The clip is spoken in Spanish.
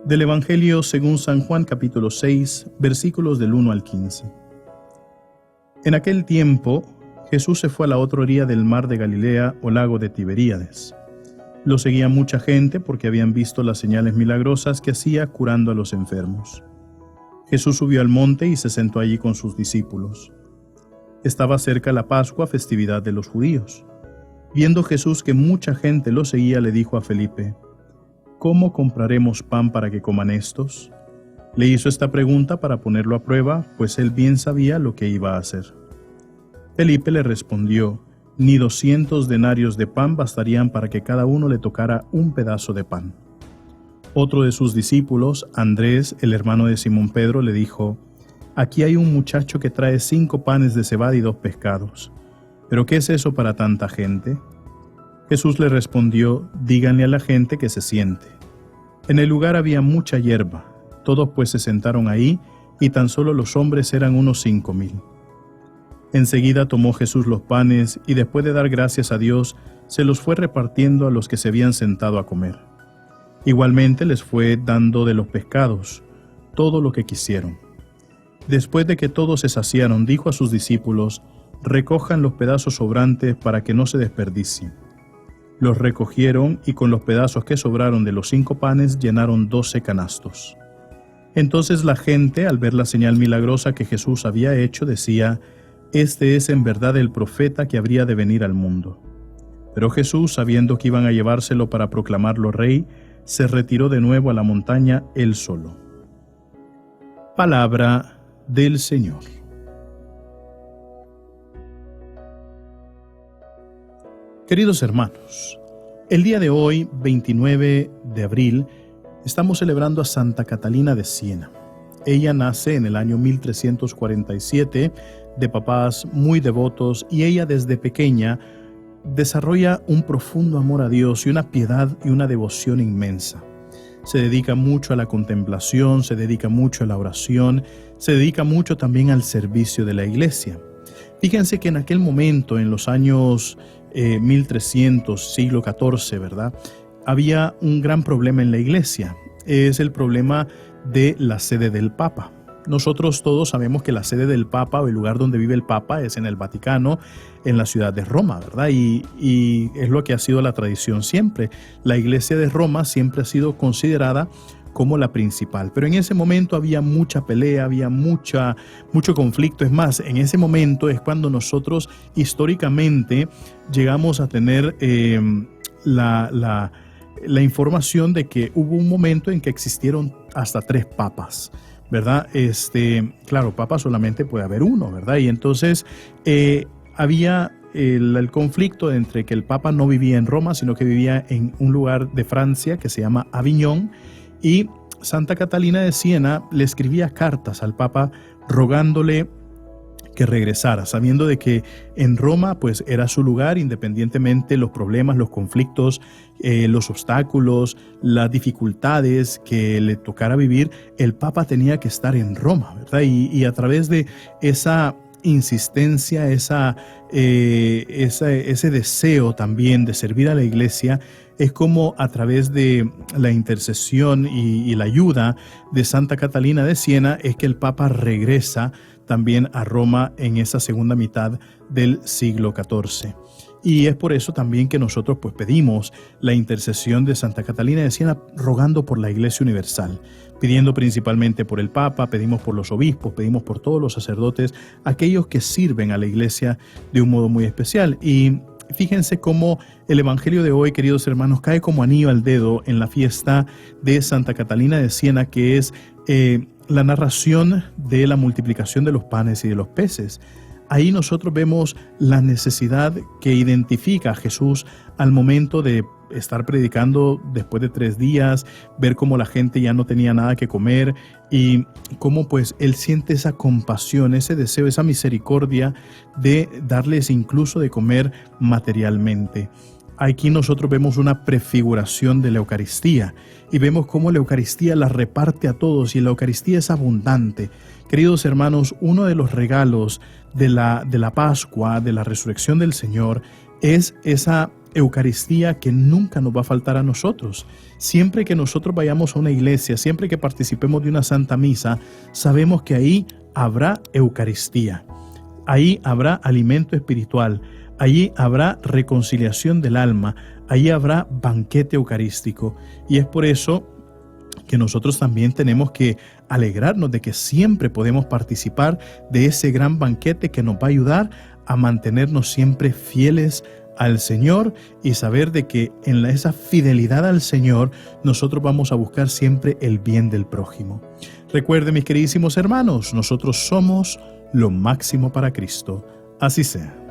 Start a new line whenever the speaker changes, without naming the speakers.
Del Evangelio según San Juan capítulo 6, versículos del 1 al 15. En aquel tiempo, Jesús se fue a la otra orilla del mar de Galilea o lago de Tiberíades. Lo seguía mucha gente porque habían visto las señales milagrosas que hacía curando a los enfermos. Jesús subió al monte y se sentó allí con sus discípulos. Estaba cerca la Pascua, festividad de los judíos. Viendo Jesús que mucha gente lo seguía, le dijo a Felipe: ¿Cómo compraremos pan para que coman estos? Le hizo esta pregunta para ponerlo a prueba, pues él bien sabía lo que iba a hacer. Felipe le respondió: Ni 200 denarios de pan bastarían para que cada uno le tocara un pedazo de pan. Otro de sus discípulos, Andrés, el hermano de Simón Pedro, le dijo: Aquí hay un muchacho que trae 5 panes de cebada y 2 pescados. ¿Pero qué es eso para tanta gente? Jesús le respondió: Díganle a la gente que se siente. En el lugar había mucha hierba. Todos pues se sentaron ahí, y tan solo los hombres eran unos 5,000. Enseguida tomó Jesús los panes, y después de dar gracias a Dios, se los fue repartiendo a los que se habían sentado a comer. Igualmente les fue dando de los pescados, todo lo que quisieron. Después de que todos se saciaron, dijo a sus discípulos: Recojan los pedazos sobrantes para que no se desperdicien. Los recogieron y con los pedazos que sobraron de los 5 panes llenaron 12 canastos. Entonces la gente, al ver la señal milagrosa que Jesús había hecho, decía: Este es en verdad el profeta que habría de venir al mundo. Pero Jesús, sabiendo que iban a llevárselo para proclamarlo rey, se retiró de nuevo a la montaña él solo. Palabra del Señor. Queridos hermanos, el día de hoy, 29 de abril, estamos celebrando a Santa Catalina de Siena. Ella nace en el año 1347 de papás muy devotos y ella desde pequeña desarrolla un profundo amor a Dios y una piedad y una devoción inmensa. Se dedica mucho a la contemplación, se dedica mucho a la oración, se dedica mucho también al servicio de la iglesia. Fíjense que en aquel momento, en los años 1300, siglo XIV, ¿verdad? Había un gran problema en la iglesia. Es el problema de la sede del Papa. Nosotros todos sabemos que la sede del Papa o el lugar donde vive el Papa es en el Vaticano, en la ciudad de Roma, ¿verdad? Y es lo que ha sido la tradición siempre. La iglesia de Roma siempre ha sido considerada como la principal. Pero en ese momento había mucha pelea, había mucho conflicto. Es más, en ese momento es cuando nosotros históricamente llegamos a tener la información de que hubo un momento en que existieron hasta 3 papas, ¿verdad? Claro, papa solamente puede haber uno, ¿verdad? Y entonces había el conflicto entre que el papa no vivía en Roma, sino que vivía en un lugar de Francia que se llama Aviñón, y Santa Catalina de Siena le escribía cartas al papa rogándole que regresara, sabiendo de que en Roma pues era su lugar, independientemente los problemas, los conflictos, los obstáculos, las dificultades que le tocara vivir, el Papa tenía que estar en Roma, ¿verdad? Y a través de esa insistencia, ese deseo también de servir a la iglesia, es como a través de la intercesión y la ayuda de Santa Catalina de Siena es que el Papa regresa también a Roma en esa segunda mitad del siglo XIV. Y es por eso también que nosotros pues pedimos la intercesión de Santa Catalina de Siena, rogando por la Iglesia Universal, pidiendo principalmente por el Papa, pedimos por los obispos, pedimos por todos los sacerdotes, aquellos que sirven a la Iglesia de un modo muy especial. Y fíjense cómo el Evangelio de hoy, queridos hermanos, cae como anillo al dedo en la fiesta de Santa Catalina de Siena, que es la narración de la multiplicación de los panes y de los peces. Ahí nosotros vemos la necesidad que identifica a Jesús al momento de estar predicando después de 3 días, ver cómo la gente ya no tenía nada que comer y cómo pues Él siente esa compasión, ese deseo, esa misericordia de darles incluso de comer materialmente. Aquí nosotros vemos una prefiguración de la Eucaristía y vemos cómo la Eucaristía la reparte a todos y la Eucaristía es abundante. Queridos hermanos, uno de los regalos de la Pascua, de la resurrección del Señor, es esa Eucaristía que nunca nos va a faltar a nosotros. Siempre que nosotros vayamos a una iglesia, siempre que participemos de una Santa Misa, sabemos que ahí habrá Eucaristía. Ahí habrá alimento espiritual, allí habrá reconciliación del alma, allí habrá banquete eucarístico. Y es por eso que nosotros también tenemos que alegrarnos de que siempre podemos participar de ese gran banquete que nos va a ayudar a mantenernos siempre fieles al Señor y saber de que en esa fidelidad al Señor nosotros vamos a buscar siempre el bien del prójimo. Recuerden, mis queridísimos hermanos, nosotros somos lo máximo para Cristo. Así sea.